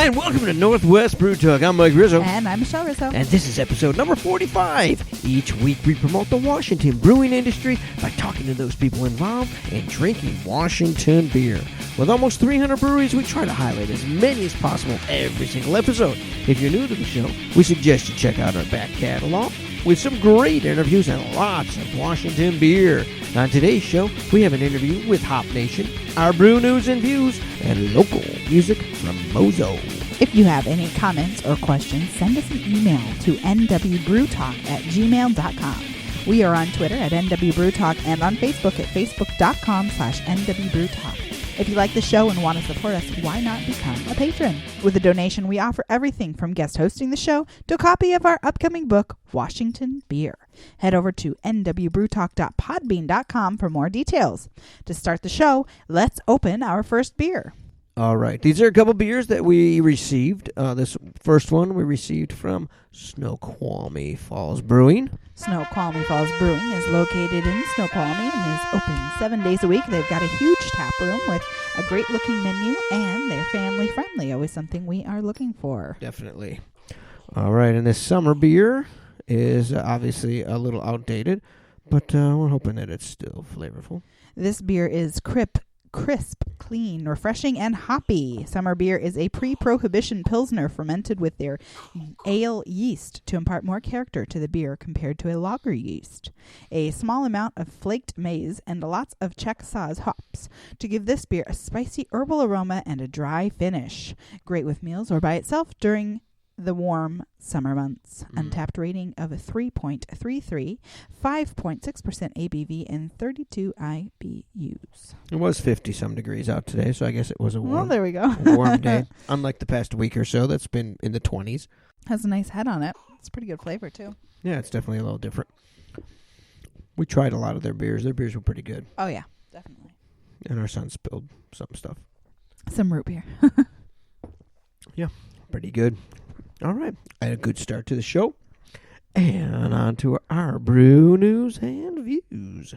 and welcome to Northwest Brew Talk. I'm Mike Rizzo. And I'm Michelle Rizzo. And this is episode number 45. Each week we promote the Washington brewing industry by talking to those people involved and drinking Washington beer. With almost 300 breweries, we try to highlight as many as possible every single episode. If you're new to the show, we suggest you check out our back catalog with some great interviews and lots of Washington beer. On today's show, we have an interview with Hop Nation, our brew news and views, and local music from Mozo. If you have any comments or questions, send us an email to nwbrewtalk@gmail.com. We are on Twitter at nwbrewtalk and on Facebook at facebook.com/nwbrewtalk. If you like the show and want to support us, why not become a patron? With a donation, we offer everything from guest hosting the show to a copy of our upcoming book, Washington Beer. Head over to nwbrewtalk.podbean.com for more details. To start the show, let's open our first beer. All right. These are a couple beers that we received. This first one we received from Snoqualmie Falls Brewing. Snoqualmie Falls Brewing is located in Snoqualmie and is open 7 days a week. They've got a huge tap room with a great-looking menu, and they're family-friendly, always something we are looking for. Definitely. All right, and this summer beer is obviously a little outdated, but we're hoping that it's still flavorful. This beer is crisp, clean, refreshing, and hoppy. Summer beer is a pre-prohibition Pilsner fermented with their ale yeast to impart more character to the beer compared to a lager yeast. A small amount of flaked maize and lots of Czech Saaz hops to give this beer a spicy herbal aroma and a dry finish. Great with meals or by itself during the warm summer months. Untapped rating of a 3.33, 5.6% ABV, and 32 IBUs. It was 50-some degrees out today, so I guess it was a warm, there we go. warm day. Unlike the past week or so, that's been in the 20s. Has a nice head on it. It's pretty good flavor, too. Yeah, it's definitely a little different. We tried a lot of their beers. Their beers were pretty good. Oh, yeah, definitely. And our son spilled some stuff. Some root beer. Yeah, pretty good. All right, I had a good start to the show. And on to our brew news and views.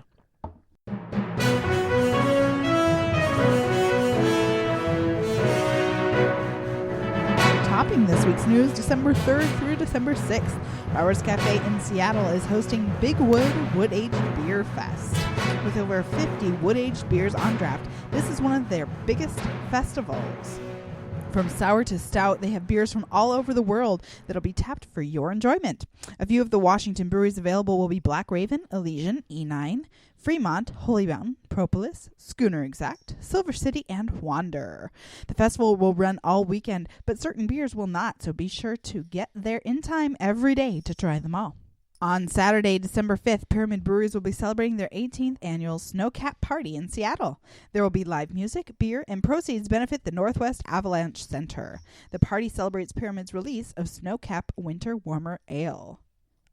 Topping this week's news, December 3rd through December 6th, Brewers Cafe in Seattle is hosting Big Wood Wood-Aged Beer Fest. With over 50 wood-aged beers on draft, this is one of their biggest festivals. From sour to stout, they have beers from all over the world that'll be tapped for your enjoyment. A few of the Washington breweries available will be Black Raven, Elysian, E9, Fremont, Holy Mountain, Propolis, Schooner Exact, Silver City, and Wander. The festival will run all weekend, but certain beers will not, so be sure to get there in time every day to try them all. On Saturday, December 5th, Pyramid Breweries will be celebrating their 18th annual Snowcap Party in Seattle. There will be live music, beer, and proceeds benefit the Northwest Avalanche Center. The party celebrates Pyramid's release of Snowcap Winter Warmer Ale.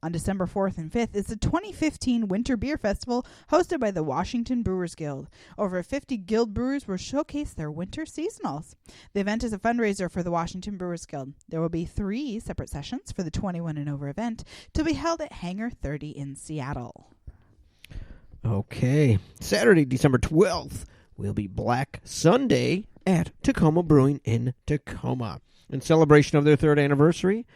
On December 4th and 5th is the 2015 Winter Beer Festival hosted by the Washington Brewers Guild. Over 50 Guild brewers will showcase their winter seasonals. The event is a fundraiser for the Washington Brewers Guild. There will be 3 separate sessions for the 21 and over event to be held at Hangar 30 in Seattle. Okay. Saturday, December 12th, will be Black Sunday at Tacoma Brewing in Tacoma. In celebration of their 3rd anniversary,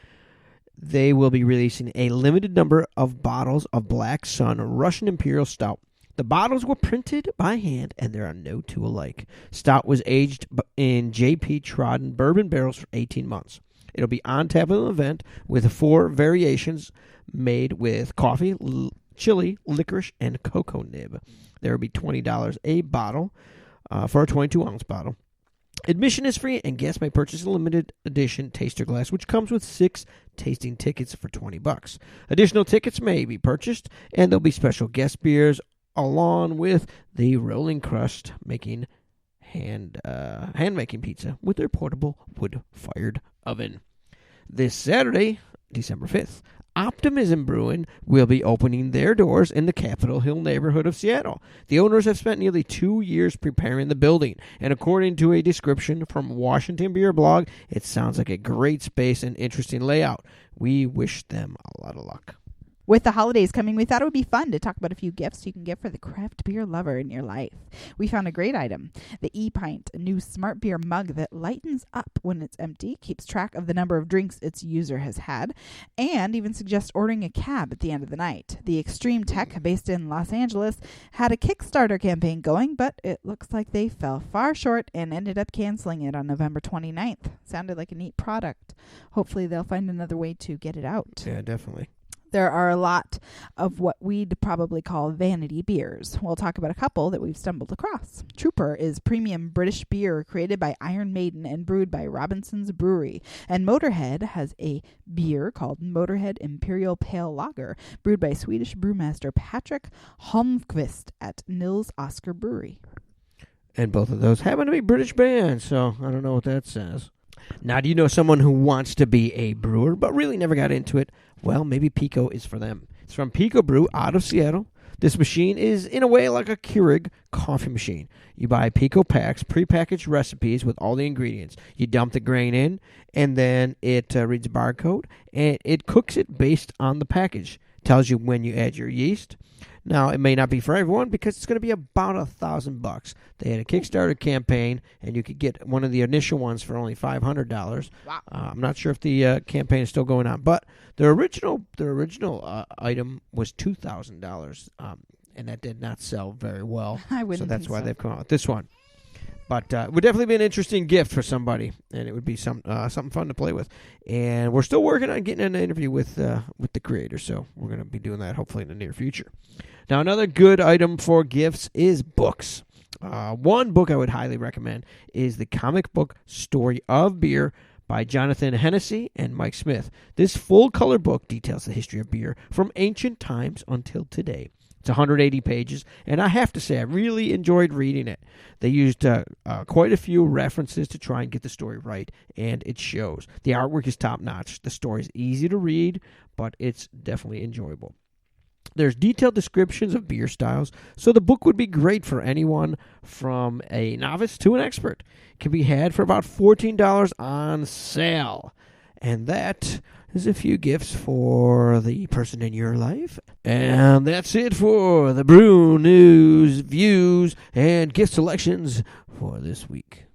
they will be releasing a limited number of bottles of Black Sun Russian Imperial Stout. The bottles were printed by hand, and there are no two alike. Stout was aged in J.P. Trodden bourbon barrels for 18 months. It'll be on tap at an event with 4 variations made with coffee, chili, licorice, and cocoa nib. There will be $20 a bottle for a 22-ounce bottle. Admission is free, and guests may purchase a limited edition taster glass, which comes with 6 tasting tickets for $20. Additional tickets may be purchased, and there'll be special guest beers along with the rolling crust making hand-making pizza with their portable wood-fired oven. This Saturday, December 5th, Optimism Brewing will be opening their doors in the Capitol Hill neighborhood of Seattle. The owners have spent nearly 2 years preparing the building, and according to a description from Washington Beer Blog, it sounds like a great space and interesting layout. We wish them a lot of luck. With the holidays coming, we thought it would be fun to talk about a few gifts you can get for the craft beer lover in your life. We found a great item, the E-Pint, a new smart beer mug that lightens up when it's empty, keeps track of the number of drinks its user has had, and even suggests ordering a cab at the end of the night. The Extreme Tech, based in Los Angeles, had a Kickstarter campaign going, but it looks like they fell far short and ended up canceling it on November 29th. Sounded like a neat product. Hopefully they'll find another way to get it out. Yeah, definitely. There are a lot of what we'd probably call vanity beers. We'll talk about a couple that we've stumbled across. Trooper is premium British beer created by Iron Maiden and brewed by Robinson's Brewery. And Motorhead has a beer called Motorhead Imperial Pale Lager, brewed by Swedish brewmaster Patrick Holmqvist at Nils Oskar Brewery. And both of those happen to be British bands, so I don't know what that says. Now, do you know someone who wants to be a brewer but really never got into it? Well, maybe Pico is for them. It's from Pico Brew out of Seattle. This machine is, in a way, like a Keurig coffee machine. You buy Pico packs, prepackaged recipes with all the ingredients. You dump the grain in, and then it reads a barcode, and it cooks it based on the package. Tells you when you add your yeast. Now, it may not be for everyone because it's going to be about $1,000. They had a Kickstarter campaign, and you could get one of the initial ones for only $500. Wow. I'm not sure if the campaign is still going on, but the original item was $2,000, and that did not sell very well. I wouldn't so that's think why so. they've come out with this one. But it would definitely be an interesting gift for somebody, and it would be something fun to play with. And we're still working on getting an interview with the creator, so we're going to be doing that hopefully in the near future. Now, another good item for gifts is books. One book I would highly recommend is The Comic Book Story of Beer by Jonathan Hennessy and Mike Smith. This full-color book details the history of beer from ancient times until today. It's 180 pages, and I have to say I really enjoyed reading it. They used quite a few references to try and get the story right, and it shows. The artwork is top-notch. The story is easy to read, but it's definitely enjoyable. There's detailed descriptions of beer styles, so the book would be great for anyone from a novice to an expert. It can be had for about $14 on sale. And that is a few gifts for the person in your life. And that's it for the brew news, views, and gift selections for this week.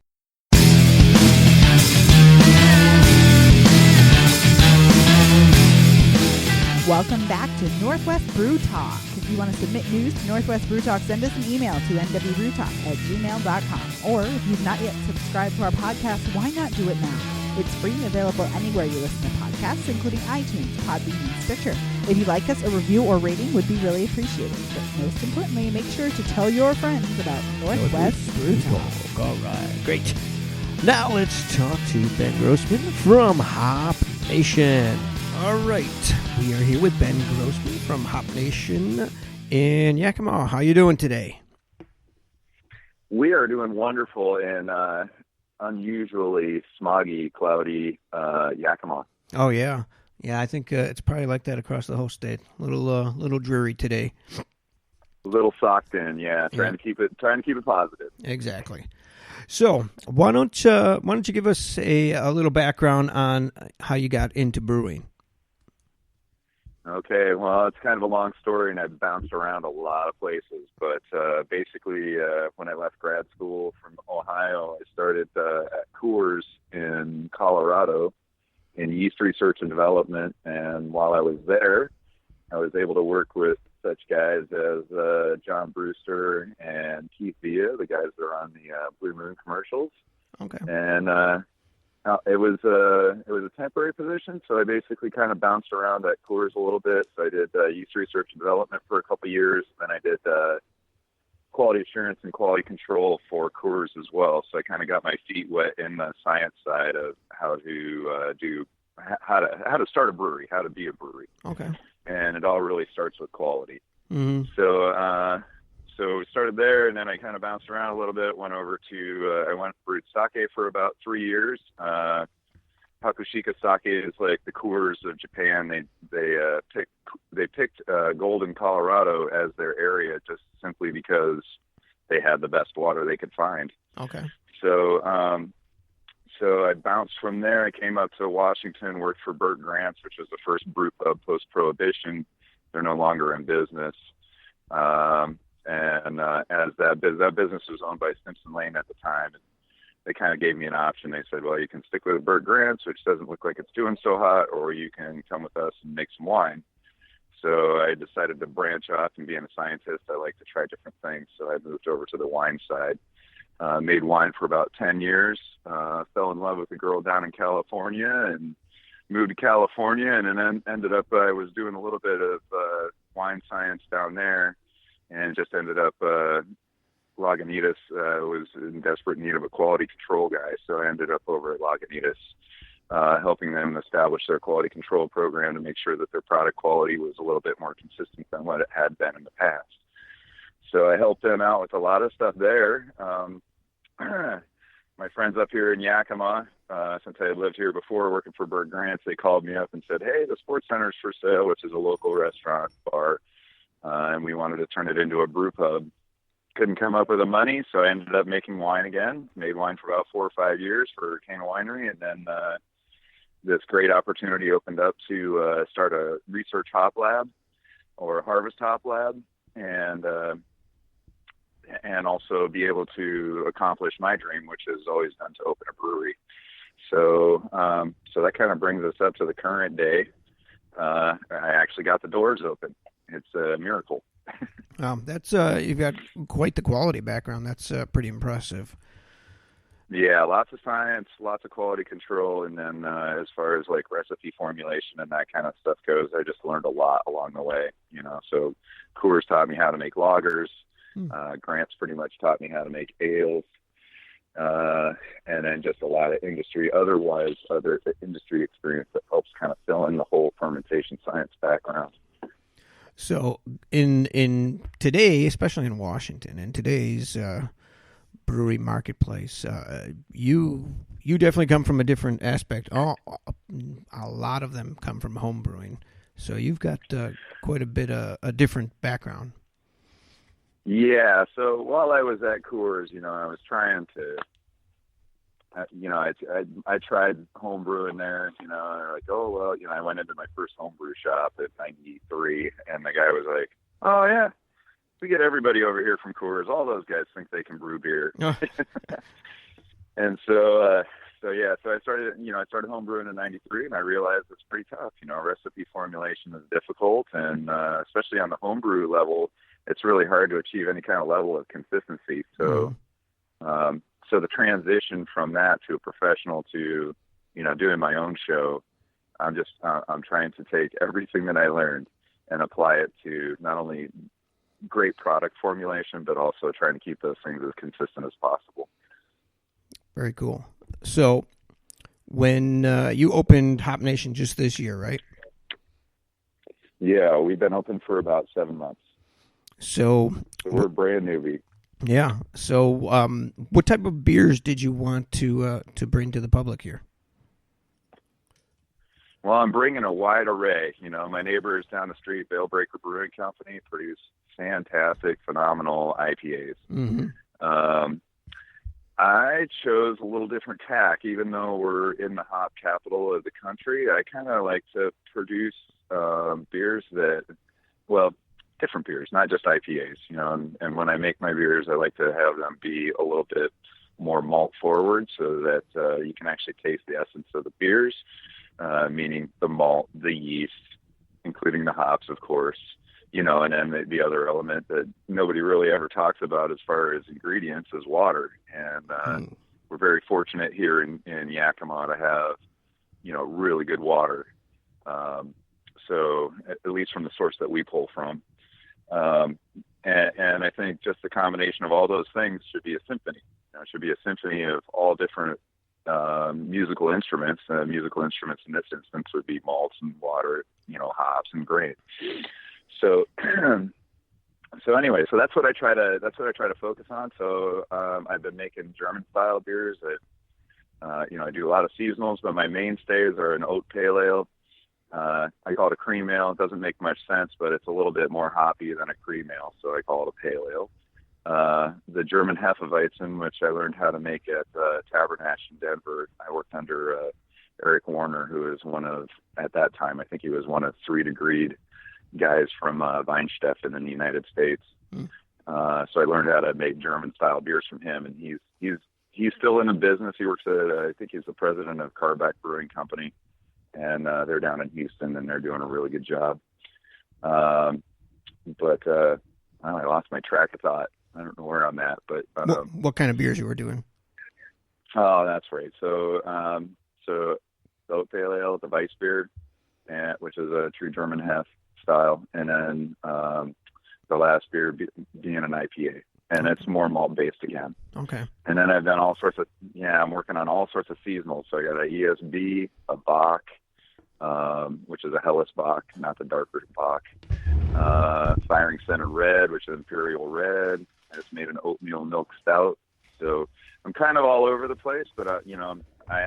Welcome back to Northwest Brew Talk. If you want to submit news to Northwest Brew Talk, send us an email to nwbrewtalk@gmail.com. Or if you've not yet subscribed to our podcast, why not do it now? It's free and available anywhere you listen to podcasts, including iTunes, Podbean, and Stitcher. If you like us, a review or rating would be really appreciated. But most importantly, make sure to tell your friends about Northwest Brew Talk. All right, great. Now let's talk to Ben Grossman from Hop Nation. All right, we are here with Ben Grossman from Hop Nation in Yakima. How you doing today? We are doing wonderful in unusually smoggy, cloudy Yakima. Oh yeah, I think it's probably like that across the whole state. Little dreary today. A little socked in, yeah. Trying to keep it positive. Exactly. So why don't you give us a little background on how you got into brewing? Okay, well, it's kind of a long story, and I've bounced around a lot of places. But basically, when I left grad school from Ohio, I started at Coors in Colorado in yeast research and development. And while I was there, I was able to work with such guys as John Brewster and Keith Villa, the guys that are on the Blue Moon commercials. Okay. And it was a temporary position, so I basically kind of bounced around at Coors a little bit. So I did yeast research and development for a couple of years, then I did quality assurance and quality control for Coors as well. So I kind of got my feet wet in the science side of how to start a brewery, how to be a brewery. Okay. And it all really starts with quality. Mm-hmm. So we started there, and then I kind of bounced around a little bit. Went over to I brewed sake for about 3 years. Hakushika sake is like the Coors of Japan. They picked Golden, Colorado as their area just simply because they had the best water they could find. Okay. So I bounced from there. I came up to Washington, worked for Bert Grant's, which was the first brew pub post-Prohibition. they're no longer in business. And as that business was owned by Simpson Lane at the time, they kind of gave me an option. They said, well, you can stick with Bert Grant's, which doesn't look like it's doing so hot, or you can come with us and make some wine. So I decided to branch off, and being a scientist, I like to try different things. So I moved over to the wine side, made wine for about 10 years, fell in love with a girl down in California and moved to California, and then ended up, I was doing a little bit of wine science down there, and just ended up Lagunitas was in desperate need of a quality control guy, so I ended up over at Lagunitas helping them establish their quality control program to make sure that their product quality was a little bit more consistent than what it had been in the past. So I helped them out with a lot of stuff there. My friends up here in Yakima, since I had lived here before working for Bert Grants, they called me up and said, hey, the Sports Center's for sale, which is a local restaurant bar, and we wanted to turn it into a brew pub. Couldn't come up with the money, so I ended up making wine again. Made wine for about 4 or 5 years for Cana Winery, and then this great opportunity opened up to start a research hop lab or a harvest hop lab, and also be able to accomplish my dream, which has always been to open a brewery. So so that kind of brings us up to the current day. I actually got the doors open. It's a miracle. That's you've got quite the quality background. That's pretty impressive. Yeah, lots of science, lots of quality control, and then as far as like recipe formulation and that kind of stuff goes, I just learned a lot along the way. So Coors taught me how to make lagers. Grant's pretty much taught me how to make ales, and then just a lot of other industry experience that helps kind of fill in the whole fermentation science background. So in today, especially in Washington, in today's brewery marketplace, you definitely come from a different aspect. A lot of them come from home brewing, so you've got quite a bit of a different background. Yeah. So while I was at Coors, I was trying to. I tried home brewing there, and they're like, oh, well, I went into my first home brew shop at 93, and the guy was like, oh, yeah, we get everybody over here from Coors. All those guys think they can brew beer. Oh. And so I started home brewing in 93, and I realized it's pretty tough. Recipe formulation is difficult, and especially on the home brew level, it's really hard to achieve any kind of level of consistency. So, So the transition from that to a professional to, doing my own show, I'm trying to take everything that I learned and apply it to not only great product formulation, but also trying to keep those things as consistent as possible. Very cool. So when you opened Hop Nation just this year, right? Yeah, we've been open for about 7 months. So we're brand new. Yeah. So, what type of beers did you want to bring to the public here? Well, I'm bringing a wide array. My neighbors down the street, Bale Breaker Brewing Company, produce fantastic, phenomenal IPAs. Mm-hmm. I chose a little different tack, even though we're in the hop capital of the country. I kind of like to produce beers different beers, not just IPAs, and when I make my beers, I like to have them be a little bit more malt forward so that you can actually taste the essence of the beers, meaning the malt, the yeast, including the hops, of course, and then the other element that nobody really ever talks about as far as ingredients is water. And we're very fortunate here in Yakima to have, really good water. So at least from the source that we pull from. And I think just the combination of all those things should be a symphony. It should be a symphony of all different musical instruments. Musical instruments in this instance would be malts and water, hops and grain. So anyway, so that's what I try to focus on. So I've been making German style beers. I do a lot of seasonals, but my mainstays are an oat pale ale. I call it a cream ale. It doesn't make much sense, but it's a little bit more hoppy than a cream ale, so I call it a pale ale. The German Hefeweizen, which I learned how to make at Tabernash in Denver. I worked under Eric Warner, who is at that time, I think he was one of 3 degreed guys from Weinsteffen in the United States. So I learned how to make German style beers from him, and he's still in the business. He works at, I think he's the president of Carbeck Brewing Company, and they're down in Houston, and they're doing a really good job. But I lost my track of thought. I don't know where I'm at, but what kind of beers you were doing? Oh, that's right. So the oat pale ale, the Weiss beer, which is a true German Hef style, and then the last beer being an IPA, and it's more malt based again. Okay. And then I've done all sorts of I'm working on all sorts of seasonals. So I got an ESB, a Bach, which is a Helles Bach, not the darker Bach. Firing Center Red, which is Imperial Red. I just made an oatmeal milk stout. So I'm kind of all over the place, but I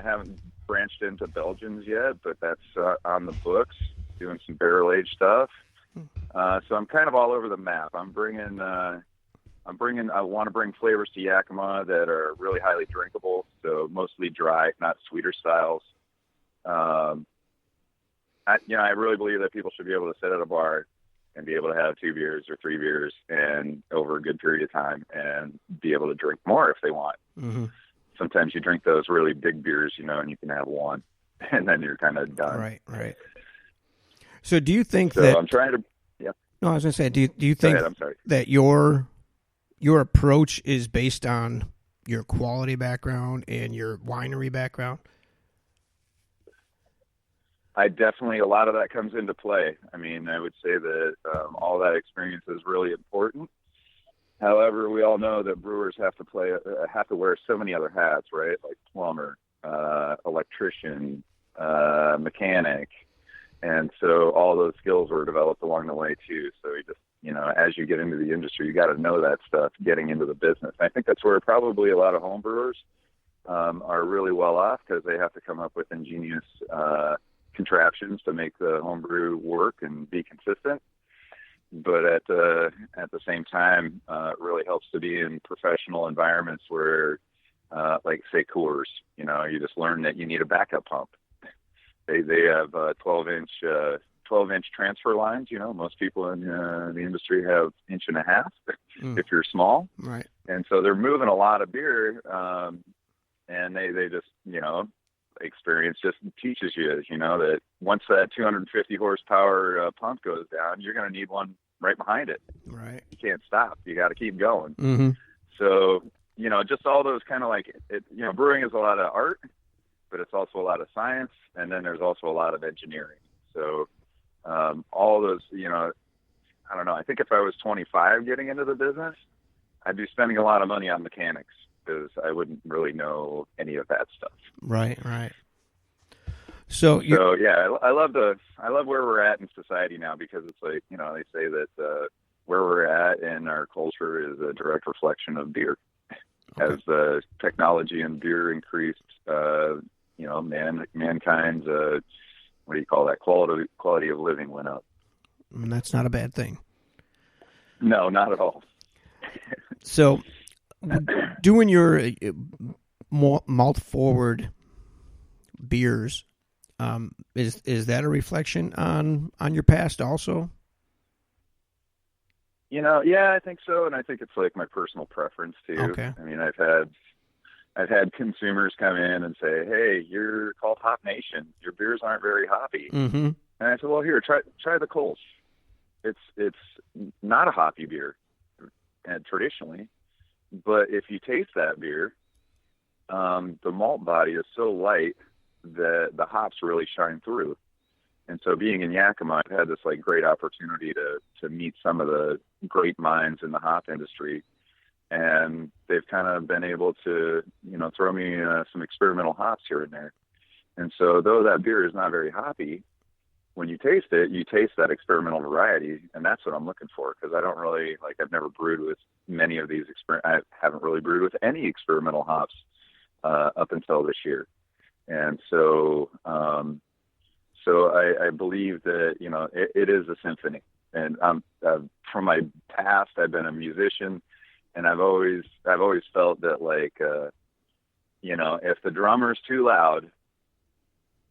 haven't branched into Belgians yet, but that's on the books, doing some barrel aged stuff. So I'm kind of all over the map. I want to bring flavors to Yakima that are really highly drinkable. So mostly dry, not sweeter styles. I really believe that people should be able to sit at a bar and be able to have 2 beers or 3 beers and over a good period of time and be able to drink more if they want. Mm-hmm. Sometimes you drink those really big beers, and you can have one and then you're kind of done. Right. So do you think so that... I'm trying to... Yeah. No, I was going to say, do you think I'm sorry. that your approach is based on your quality background and your winery background? A lot of that comes into play. I mean, I would say that all that experience is really important. However, we all know that brewers have to wear so many other hats, right? Like plumber, electrician, mechanic. And so all those skills were developed along the way too. So you just, as you get into the industry, you got to know that stuff getting into the business. And I think that's where probably a lot of home brewers are really well off, because they have to come up with ingenious contraptions to make the homebrew work and be consistent. But at the same time, it really helps to be in professional environments where, like say Coors, you just learn that you need a backup pump. They have 12-inch transfer lines. Most people in the industry have 1.5 if you're small. Right. And so they're moving a lot of beer, and they just, experience just teaches you, that once that 250 horsepower pump goes down, you're going to need one right behind it. Right. You can't stop. You got to keep going. Mm-hmm. So, just all those kind of like, brewing is a lot of art, but it's also a lot of science. And then there's also a lot of engineering. So all those, I don't know. I think if I was 25 getting into the business, I'd be spending a lot of money on mechanics, because I wouldn't really know any of that stuff. Right. So yeah, I love where we're at in society now, because it's like, they say that where we're at in our culture is a direct reflection of beer. Okay. As technology and beer increased, mankind's what do you call that, quality of living went up. And that's not a bad thing. No, not at all. So, doing your malt forward beers, is that a reflection on your past also? Yeah, I think so, and I think it's like my personal preference too. Okay. I mean, I've had consumers come in and say, "Hey, you're called Hop Nation. Your beers aren't very hoppy." Mm-hmm. And I said, "Well, here, try the Kolsch. It's not a hoppy beer, traditionally, but if you taste that beer, the malt body is so light that the hops really shine through." And so, being in Yakima, I've had this like great opportunity to meet some of the great minds in the hop industry, and they've kind of been able to, throw me some experimental hops here and there. And so, though that beer is not very hoppy, when you taste it, you taste that experimental variety, and that's what I'm looking for, because I don't really, I've never brewed with many of these, I haven't really brewed with any experimental hops up until this year. And so, I believe that, it is a symphony. And from my past, I've been a musician, and I've always felt that if the drummer's too loud,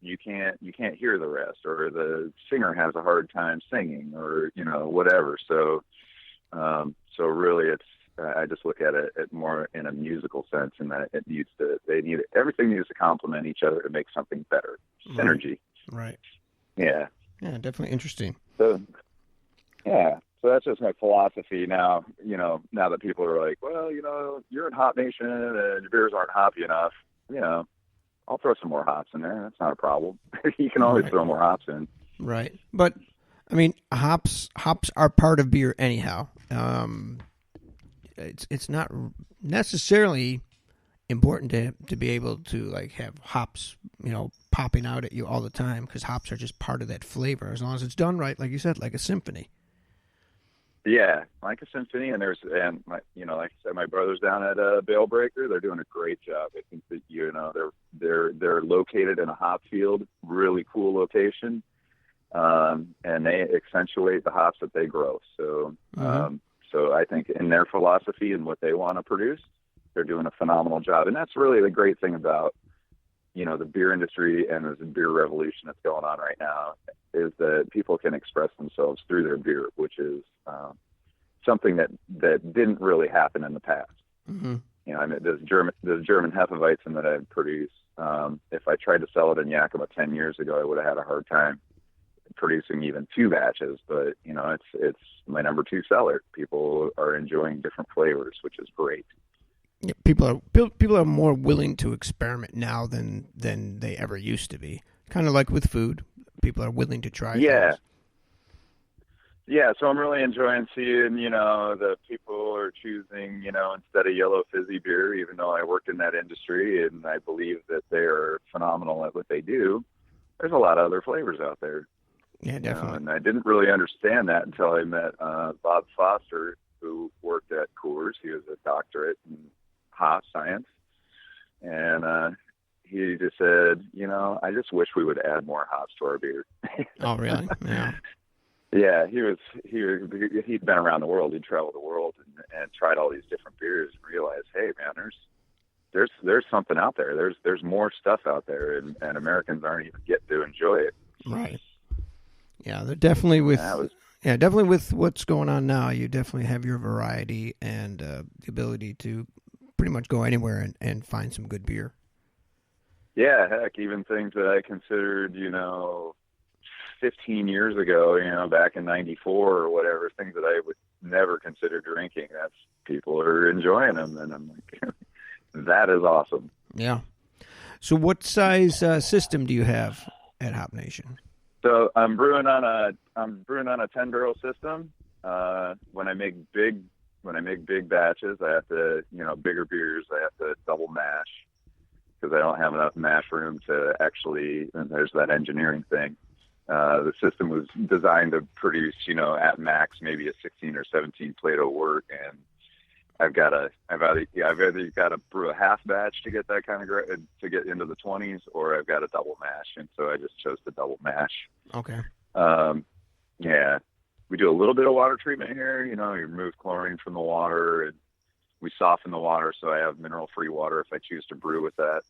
you can't hear the rest, or the singer has a hard time singing, or whatever. So really, I just look at it more in a musical sense, in that everything needs to complement each other to make something better. Synergy. Right. Yeah. Yeah, definitely interesting. So that's just my philosophy now. Now that people are like, well, you're in Hop Nation and your beers aren't hoppy enough. I'll throw some more hops in there. That's not a problem. You can always throw more hops in. Right. But I mean, hops are part of beer anyhow. It's not necessarily important to be able to like have hops, popping out at you all the time, because hops are just part of that flavor, as long as it's done right, like you said, like a symphony. Yeah, like a symphony. And like I said, my brother's down at Bale Breaker. They're doing a great job. I think that they're located in a hop field, really cool location, and they accentuate the hops that they grow. So so I think in their philosophy and what they want to produce, they're doing a phenomenal job. And that's really the great thing about the beer industry and the beer revolution that's going on right now, is that people can express themselves through their beer, which is something that didn't really happen in the past. Mm-hmm. This German Hefeweizen that I produce, if I tried to sell it in Yakima 10 years ago, I would have had a hard time producing even 2 batches. But it's my number 2 seller. People are enjoying different flavors, which is great. Yeah, people are more willing to experiment now than they ever used to be. Kind of like with food, people are willing to try things. Yeah, so I'm really enjoying seeing, the people are choosing, instead of yellow fizzy beer, even though I worked in that industry and I believe that they are phenomenal at what they do. There's a lot of other flavors out there. Yeah, definitely. And I didn't really understand that until I met Bob Foster, who worked at Coors. He was a doctorate in hop science. And he just said, I just wish we would add more hops to our beer. Oh, really? Yeah. Yeah, he'd been around the world. He'd traveled the world and tried all these different beers and realized, hey, man, there's something out there. There's more stuff out there, and Americans aren't even getting to enjoy it. Right. Yeah, they're definitely definitely with what's going on now. You definitely have your variety and the ability to pretty much go anywhere and find some good beer. Yeah, heck, even things that I considered, 15 years ago, back in 94 or whatever, things that I would never consider drinking. That's people are enjoying them. And I'm like, that is awesome. Yeah. So what size system do you have at Hop Nation? So I'm brewing on a 10-barrel system. When I make big batches, I have to, bigger beers, I have to double mash, because I don't have enough mash room to actually, and there's that engineering thing. The system was designed to produce, at max, maybe a 16 or 17 Plato wort, and I've either got to brew a half batch to get that kind of to get into the 20s, or I've got a double mash, and so I just chose the double mash. Okay. Yeah, we do a little bit of water treatment here. You remove chlorine from the water, and we soften the water, so I have mineral-free water if I choose to brew with that,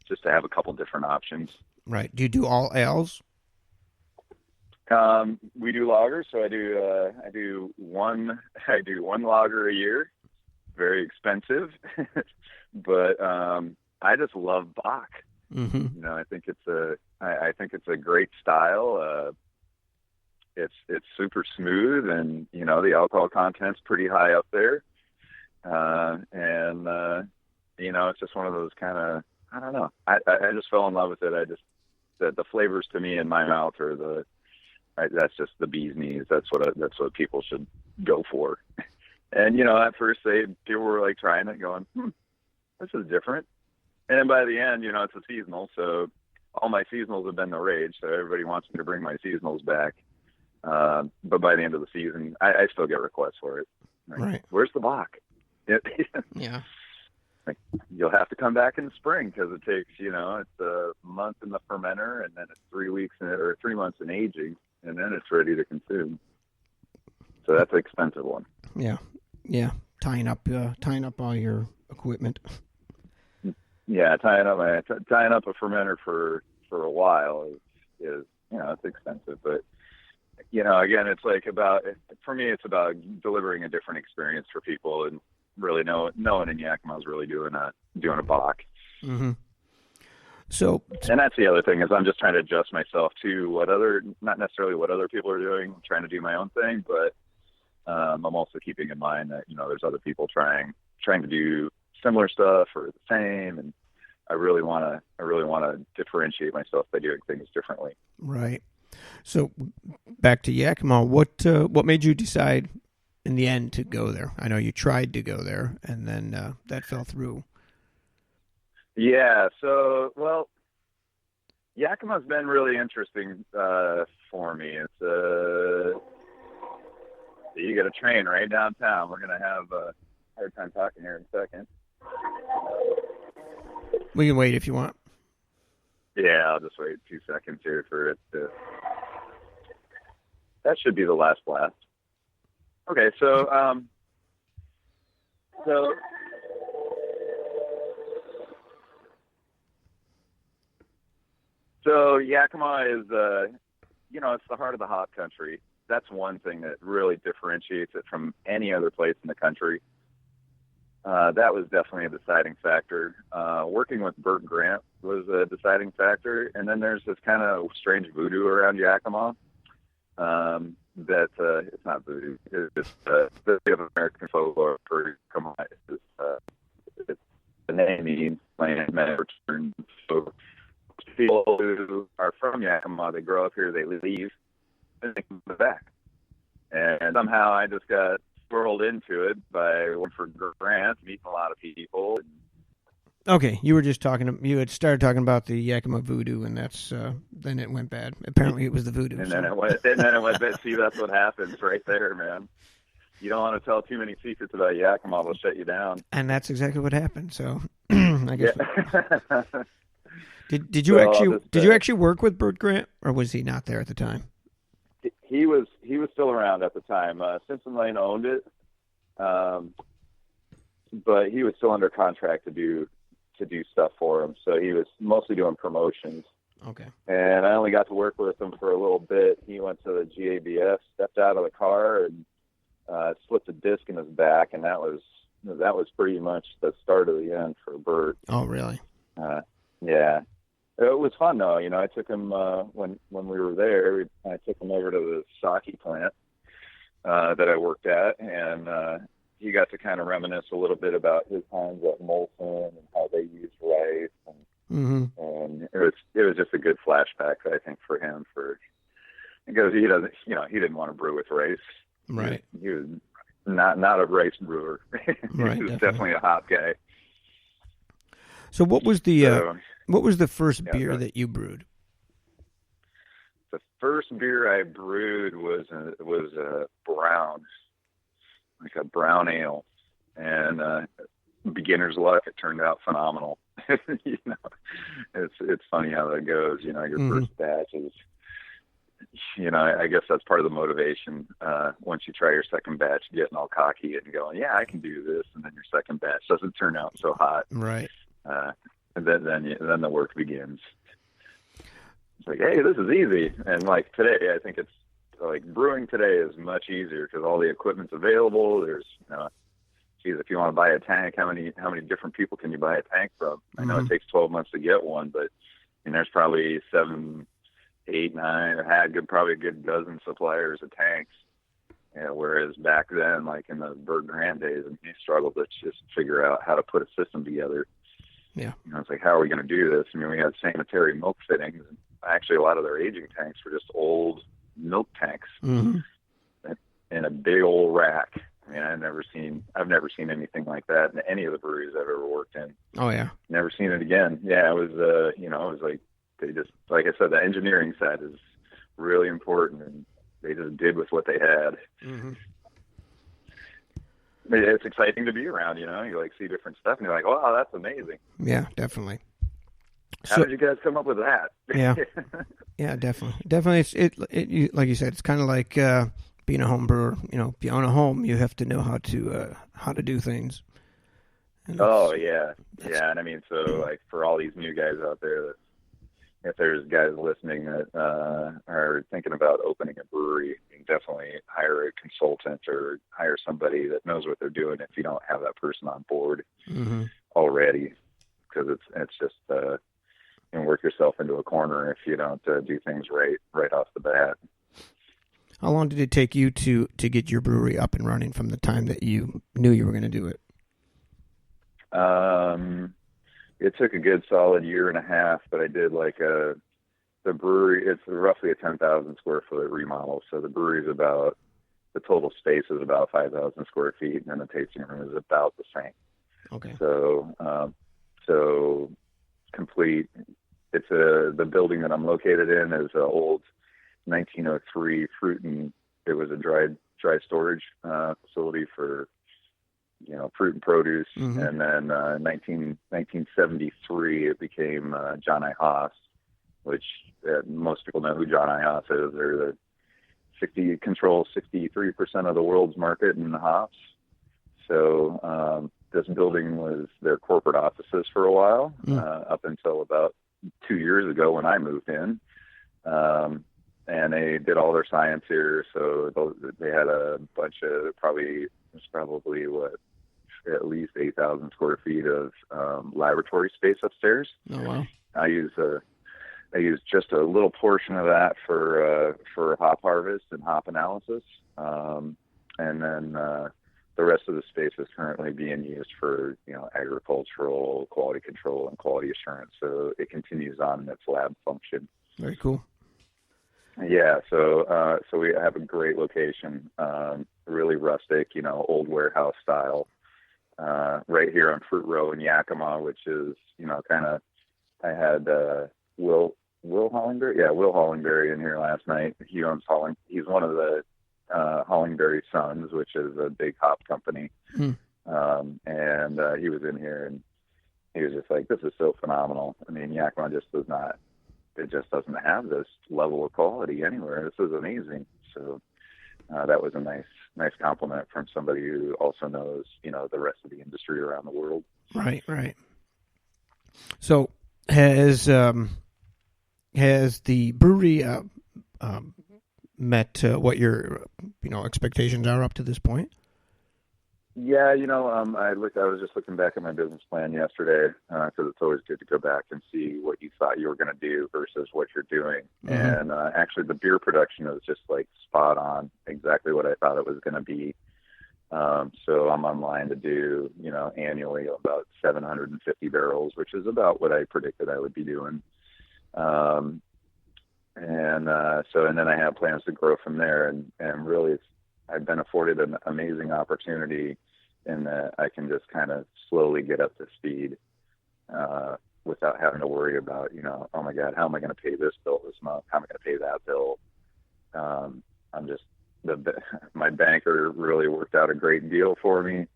just to have a couple different options. Right. Do you do all ales? We do lagers, so I do one lager a year. Very expensive, but I just love Bach. Mm-hmm. I think it's a great style. It's super smooth, and the alcohol content's pretty high up there. It's just one of those kind of, I don't know. I just fell in love with it. The flavors to me in my mouth are that's just the bee's knees. That's what people should go for. And at first people were like trying it, going, this is different. And then by the end, it's a seasonal, so all my seasonals have been the rage. So everybody wants me to bring my seasonals back. But by the end of the season, I still get requests for it. Right. Where's the Bach? Yeah. You'll have to come back in the spring, because it takes, it's a month in the fermenter, and then it's 3 months in aging, and then it's ready to consume. So that's an expensive one. Yeah. Yeah. Tying up all your equipment. yeah, tying up a fermenter for a while is it's expensive, but again, it's like for me, it's about delivering a different experience for people, and really no one in Yakima is really doing a Bach. Mm-hmm. So, and that's the other thing, is I'm just trying to adjust myself to not necessarily what other people are doing. I'm trying to do my own thing, but I'm also keeping in mind that there's other people trying to do similar stuff or the same, and I really want to differentiate myself by doing things differently. Right. So back to Yakima, what made you decide in the end to go there? I know you tried to go there, and then that fell through. Yeah. So, well, Yakima's been really interesting for me. It's you get a train right downtown. We're gonna have a hard time talking here in a second. We can wait if you want. Yeah, I'll just wait 2 seconds here for it to... That should be the last blast. Okay, so Yakima is, it's the heart of the hop country. That's one thing that really differentiates it from any other place in the country. That was definitely a deciding factor. Working with Bert Grant was a deciding factor. And then there's this kind of strange voodoo around Yakima. That it's not voodoo. It's the American folklore for Yakima. It's the name means land men return. So people who are from Yakima, they grow up here, they leave, and they come back. And somehow I just got swirled into it by working for Grant, meeting a lot of people. Okay, you had started talking about the Yakima voodoo, and that's then it went bad. Apparently, it was the voodoo. And then it went bad. See, that's what happens right there, man. You don't want to tell too many secrets about Yakima; they'll shut you down. And that's exactly what happened. So, I guess. Yeah. Did you actually work with Bert Grant, or was he not there at the time? He was still around at the time. Simpson Lane owned it, but he was still under contract to do stuff for him. So he was mostly doing promotions. Okay. And I only got to work with him for a little bit. He went to the GABF, stepped out of the car, and slipped a disc in his back, and that was pretty much the start of the end for Bert. Oh, really? Yeah. It was fun though. I took him when we were there. I took him over to the sake plant that I worked at, and he got to kind of reminisce a little bit about his times at Molson and how they used rice, and it was just a good flashback, I think, for him, because he didn't want to brew with rice. Right. He was not a rice brewer. Right. He was definitely a hop guy. So what was the first beer that you brewed? The first beer I brewed was a brown, like a brown ale, and beginner's luck. It turned out phenomenal. It's funny how that goes. Your first batch is, I guess that's part of the motivation. Once you try your second batch, getting all cocky and going, yeah, I can do this, and then your second batch doesn't turn out so hot. Right. And then the work begins. It's like, hey, this is easy. And like today, I think it's like brewing today is much easier because all the equipment's available. There's, if you want to buy a tank, how many different people can you buy a tank from? I know it takes 12 months to get one, but there's probably 7, 8, 9, probably a good dozen suppliers of tanks. Whereas back then, like in the Bert Grant days, he struggled to just figure out how to put a system together. Yeah. It's like, how are we going to do this? We had sanitary milk fittings. Actually, a lot of their aging tanks were just old milk tanks in a big old rack. I've never seen anything like that in any of the breweries I've ever worked in. Oh yeah. Never seen it again. Yeah, it was, it was like, they just, like I said, the engineering side is really important, and they just did with what they had. It's exciting to be around, you like see different stuff and you're like, wow, that's amazing. Yeah, definitely. How did you guys come up with that? Yeah. Yeah, definitely. Definitely. Like you said, it's kind of like being a home brewer. If you own a home, you have to know how to do things. Oh yeah, yeah. And I mean, so like for all these new guys out there, if there's guys listening that are thinking about opening a brewery, you can definitely hire a consultant or hire somebody that knows what they're doing if you don't have that person on board already, because it's just you can work yourself into a corner if you don't do things right off the bat. How long did it take you to get your brewery up and running from the time that you knew you were going to do it? It took a good solid year and a half, but I did like the brewery. It's roughly a 10,000 square foot remodel. So the brewery is the total space is about 5,000 square feet, and then the tasting room is about the same. Okay. So complete. It's the building that I'm located in is an old 1903 it was a dry storage facility for fruit and produce. And then 1973 it became John I. Haas, which most people know who John I. Haas is. They're control 63% of the world's market in hops. So this building was their corporate offices for a while, up until about 2 years ago when I moved in. And they did all their science here. So they had a bunch of at least 8,000 square feet of laboratory space upstairs. Oh, wow. I use just a little portion of that for hop harvest and hop analysis. And then the rest of the space is currently being used for, agricultural quality control and quality assurance. So it continues on in its lab function. Very cool. Yeah, so we have a great location, really rustic, old warehouse style, right here on Fruit Row in Yakima, which is, I had Will Hollingberry? Yeah, Will Hollingberry in here last night. He's one of the Hollingberry Sons, which is a big hop company. And he was in here, and he was just like, this is so phenomenal. I mean, Yakima just doesn't have this level of quality anywhere. This is amazing. So that was a nice compliment from somebody who also knows, the rest of the industry around the world. Right. So has the brewery met what your expectations are up to this point? Yeah, I was just looking back at my business plan yesterday, because it's always good to go back and see what you thought you were going to do versus what you're doing. And actually the beer production is just like spot on, exactly what I thought it was going to be. So I'm on line to do, annually about 750 barrels, which is about what I predicted I would be doing. And then I have plans to grow from there, and really I've been afforded an amazing opportunity in that I can just kind of slowly get up to speed without having to worry about, oh my God, how am I going to pay this bill this month? How am I going to pay that bill? My banker really worked out a great deal for me.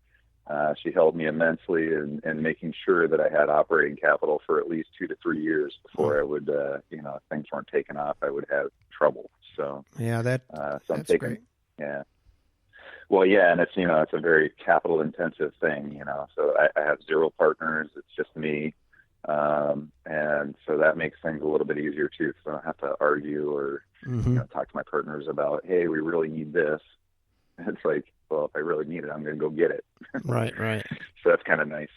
She helped me immensely in making sure that I had operating capital for at least 2 to 3 years before I would, if things weren't taken off, I would have trouble. So yeah, that's great. Yeah. Well, yeah, and it's it's a very capital intensive thing, So I have 0 partners. It's just me, and so that makes things a little bit easier too, because I don't have to argue or talk to my partners about, hey, we really need this. It's like, well, if I really need it, I'm going to go get it. Right. So that's kind of nice.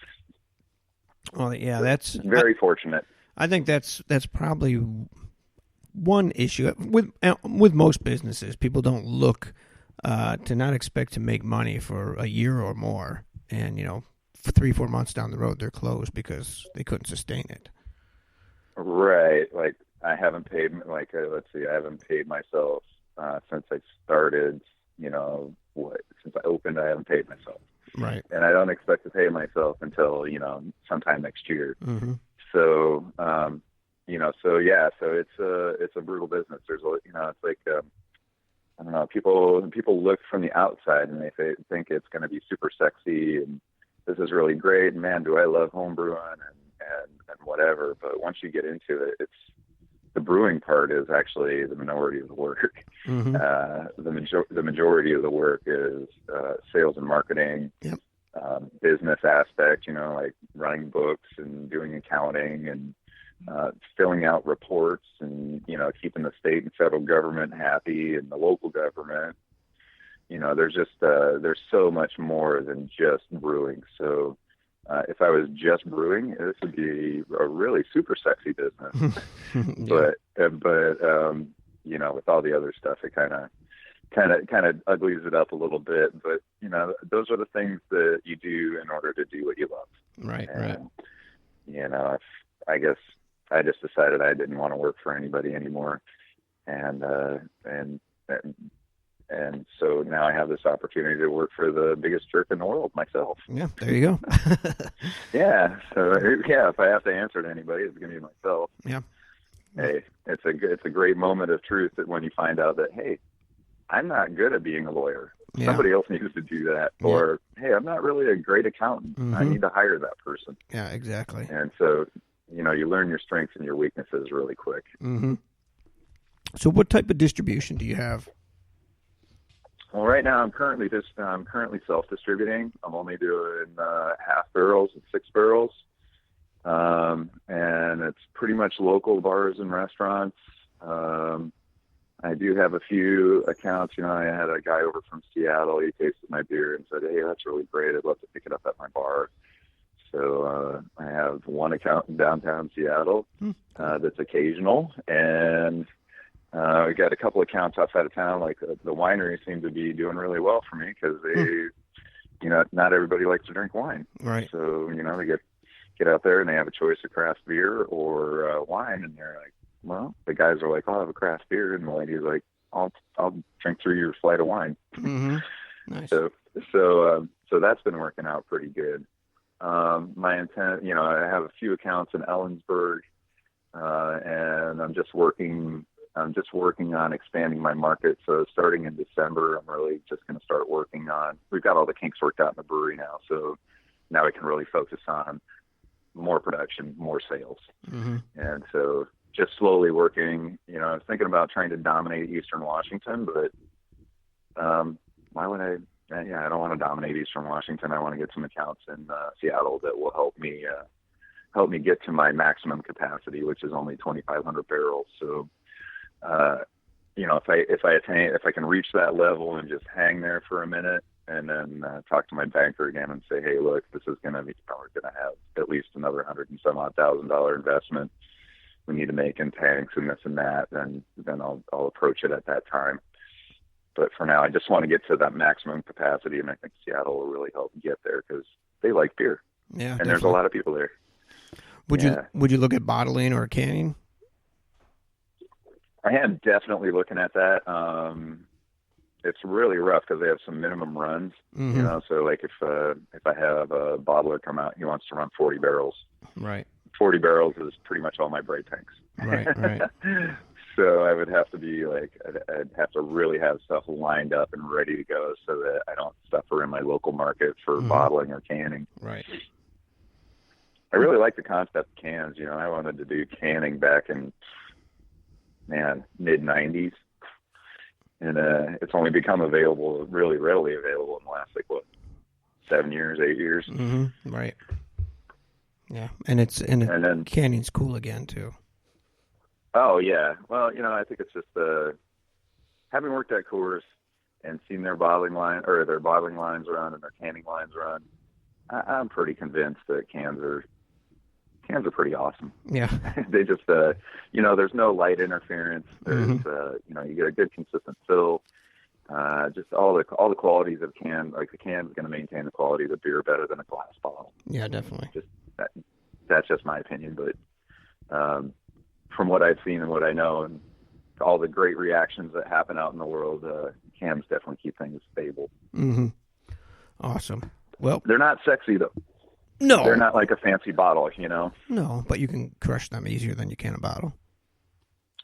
Well, yeah, that's very fortunate. I think that's probably one issue with most businesses. People don't look to not expect to make money for a year or more, and for 3-4 months down the road they're closed because they couldn't sustain it. Right. Like I haven't paid. I haven't paid myself since I started. Since I opened, I haven't paid myself. Right. And I don't expect to pay myself until sometime next year. So so it's a brutal business. There's it's like I don't know, people look from the outside and they think it's going to be super sexy and this is really great. Man, do I love home brewing and whatever. But once you get into it, the brewing part is actually the minority of the work. The majority of the work is sales and marketing, business aspect, like running books and doing accounting and filling out reports and, keeping the state and federal government happy and the local government. There's just, there's so much more than just brewing. So if I was just brewing, this would be a really super sexy business. Yeah. But with all the other stuff, it kind of uglies it up a little bit. But, those are the things that you do in order to do what you love. Right. I guess I just decided I didn't want to work for anybody anymore. And so now I have this opportunity to work for the biggest jerk in the world, myself. Yeah, there you go. Yeah. So if I have to answer to anybody, it's going to be myself. Yeah. Hey, it's a great moment of truth that when you find out that, hey, I'm not good at being a lawyer. Yeah. Somebody else needs to do that. Yeah. Or, hey, I'm not really a great accountant. Mm-hmm. I need to hire that person. Yeah, exactly. And so, you learn your strengths and your weaknesses really quick. Mm-hmm. So what type of distribution do you have? Well, right now I'm currently self-distributing. I'm only doing half barrels and 6 barrels. And it's pretty much local bars and restaurants. I do have a few accounts. I had a guy over from Seattle. He tasted my beer and said, hey, that's really great. I'd love to pick it up at my bar. So I have one account in downtown Seattle that's occasional. And we got a couple accounts outside of town. Like the wineries seem to be doing really well for me because they, not everybody likes to drink wine. Right. So, they get out there and they have a choice of craft beer or wine. And they're like, well, the guys are like, I'll have a craft beer. And the lady's like, I'll drink through your flight of wine. Mm-hmm. Nice. So that's been working out pretty good. My intent, I have a few accounts in Ellensburg, and I'm just working on expanding my market. So starting in December, I'm really just going to start working on, we've got all the kinks worked out in the brewery now. So now we can really focus on more production, more sales. Mm-hmm. And so just slowly working, I was thinking about trying to dominate Eastern Washington, but why would I? I don't want to dominate Eastern Washington. I want to get some accounts in Seattle that will help me get to my maximum capacity, which is only 2,500 barrels. So, if I can reach that level and just hang there for a minute and then talk to my banker again and say, hey, look, this is going to be, we're going to have at least another $100,000 and some odd investment we need to make in tanks and this and that, then I'll approach it at that time. But for now, I just want to get to that maximum capacity, and I think Seattle will really help me get there because they like beer. Yeah, and definitely. There's a lot of people there. Would you look at bottling or canning? I am definitely looking at that. It's really rough because they have some minimum runs. Mm-hmm. So like if I have a bottler come out, he wants to run 40 barrels. Right. 40 barrels is pretty much all my braid tanks. Right. So I would have to be I'd have to really have stuff lined up and ready to go so that I don't suffer in my local market for bottling or canning. Right. I really like the concept of cans. I wanted to do canning back in, mid-90s. And it's only become available, really readily available in the last, 7 years, 8 years. Mm-hmm. Right. Yeah, and then canning's cool again too. Oh yeah, well I think it's just having worked at Coors and seen their bottling lines run and their canning lines run. I'm pretty convinced that cans are pretty awesome. Yeah, they just there's no light interference. There's you get a good consistent fill. Just all the qualities of can, like the can is going to maintain the quality of the beer better than a glass bottle. Yeah, definitely. That's just my opinion, but from what I've seen and what I know and all the great reactions that happen out in the world, cans definitely keep things stable. Mm-hmm. Awesome. Well, they're not sexy though. No, they're not like a fancy bottle, No, but you can crush them easier than you can a bottle.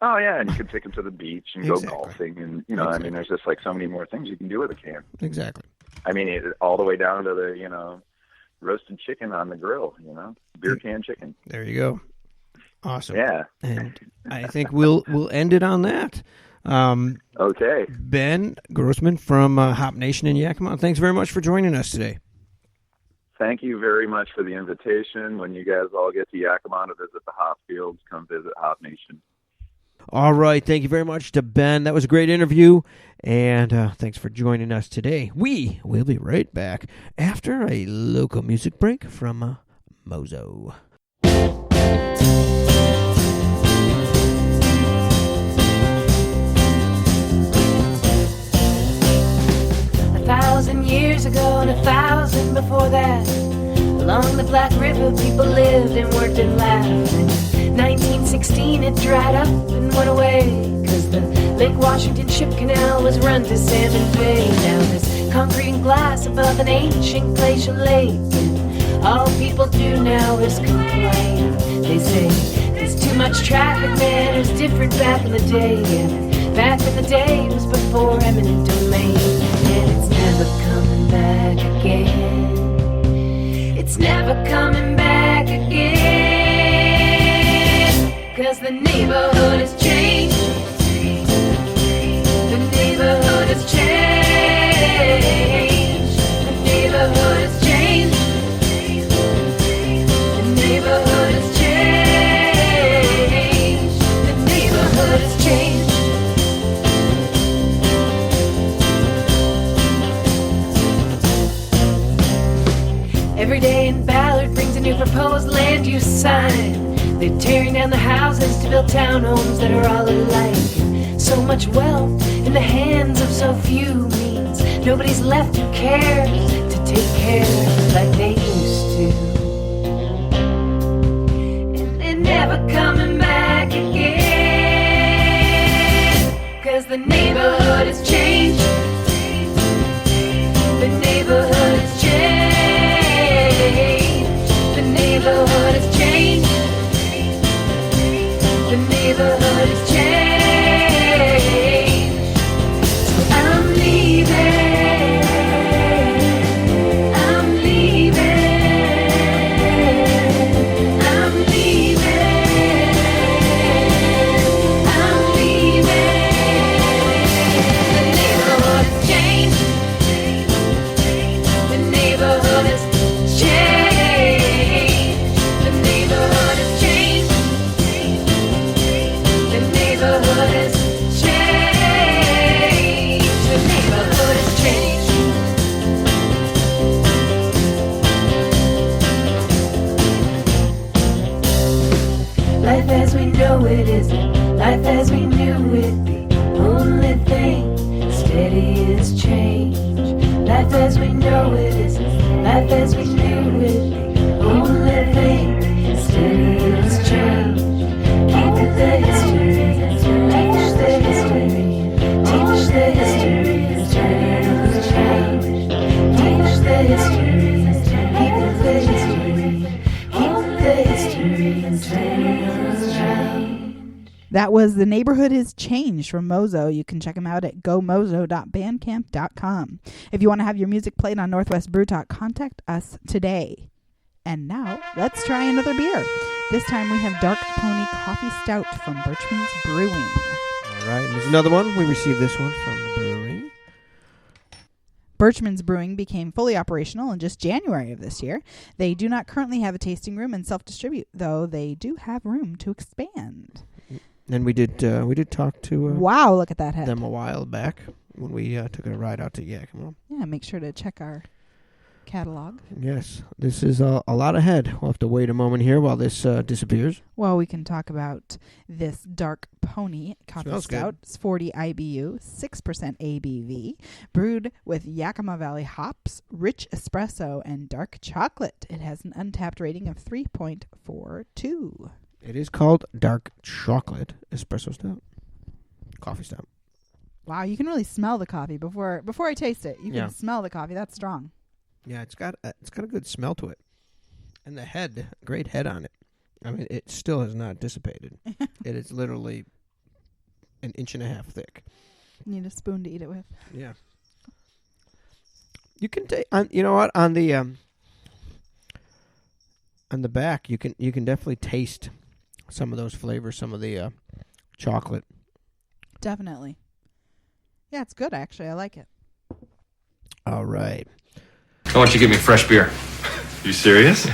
Oh yeah, and you can take them to the beach and go golfing, and exactly. There's just so many more things you can do with a can. Exactly. All the way down to the roasted chicken on the grill, beer can chicken. There you go. Awesome. Yeah. And I think we'll end it on that. Okay. Ben Grossman from Hop Nation in Yakima, thanks very much for joining us today. thank you very much for the invitation. When you guys all get to Yakima to visit the hop fields, come visit Hop Nation. All right. Thank you very much to Ben. That was a great interview. And thanks for joining us today. We will be right back after a local music break from Mozo. 1,000 years ago and 1,000 before that, along the Black River people lived and worked and laughed. In 1916 it dried up and went away, 'cause the Lake Washington Ship Canal was run to Salmon Bay. Now there's concrete and glass above an ancient glacial lake, and all people do now is complain. They say there's too much traffic, man, it was different back in the day. And back in the day it was before eminent domain. And it's never coming back again. It's never coming back again. 'Cause the neighborhood has changed. The neighborhood has changed. The neighborhood has changed. The neighborhood has changed. The neighborhood has changed. Every day in Ballard brings a new proposed land use sign. They're tearing down the houses to build townhomes that are all alike. And so much wealth in the hands of so few means nobody's left who cares to take care like they used to. And they're never coming back again. 'Cause the neighborhood has changed. The neighborhood has changed. The neighborhood has changed. The neighborhood has changed. So I'm leaving. I'm leaving. I'm leaving. I'm leaving. The neighborhood has changed. The neighborhood has changed. The neighborhood has changed. The neighborhood has changed. The neighborhood has changed. Life as we know it isn't life as we knew it. The only thing steady is change. Life as we know it isn't life as we knew it. The only thing steady is change. Keep it the history, teach the history, teach the history, steady is change. Teach the history, keep it the history, keep the history, steady is change. That was The Neighborhood Has Changed from Mozo. You can check them out at gomozo.bandcamp.com. If you want to have your music played on Northwest Brew Talk, contact us today. And now, let's try another beer. This time we have Dark Pony Coffee Stout from Berchman's Brewing. All right. And there's another one. We received this one from the brewery. Berchman's Brewing became fully operational in just January of this year. They do not currently have a tasting room and self-distribute, though they do have room to expand. And we did talk to Wow, look at that head. them a while back when we took a ride out to Yakima. Yeah, make sure to check our catalog. Yes, this is a lot ahead. We'll have to wait a moment here while this disappears. Well, we can talk about this Dark Pony Coffee Smells Stout. good. It's 40 IBU, 6% ABV, brewed with Yakima Valley hops, rich espresso, and dark chocolate. It has an untapped rating of 3.42. It is called Dark Chocolate Espresso Stout. Coffee Stout. Wow, you can really smell the coffee before I taste it. You can smell the coffee. That's strong. Yeah, it's got a good smell to it. And the head, great head on it. I mean, it still has not dissipated. It is literally an inch and a half thick. Need a spoon to eat it with. Yeah. You can take you know what, on the back you can definitely taste some of those flavors, some of the chocolate. Definitely. Yeah, it's good actually. I like it. All right. I want you to give me fresh beer. You serious?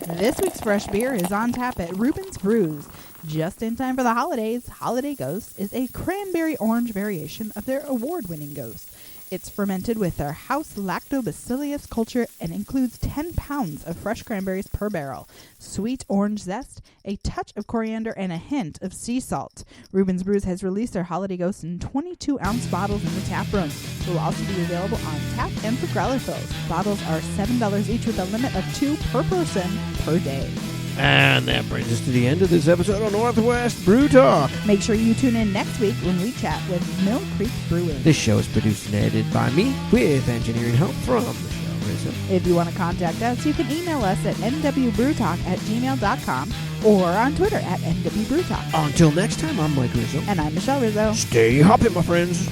This week's fresh beer is on tap at Reuben's Brews. Just in time for the holidays, Holiday Ghost is a cranberry orange variation of their award-winning Ghost. It's fermented with their house lactobacillus culture and includes 10 pounds of fresh cranberries per barrel, sweet orange zest, a touch of coriander, and a hint of sea salt. Reuben's Brews has released their Holiday Ghost in 22-ounce bottles in the tap room. It will also be available on tap and for growler fills. Bottles are $7 each with a limit of 2 per person per day. And that brings us to the end of this episode of Northwest Brew Talk. Make sure you tune in next week when we chat with Mill Creek Brewing. This show is produced and edited by me with engineering help from Michelle Rizzo. If you want to contact us, you can email us at nwbrewtalk@gmail.com or on Twitter at nwbrewtalk. Until next time, I'm Mike Rizzo. And I'm Michelle Rizzo. Stay hopping, my friends.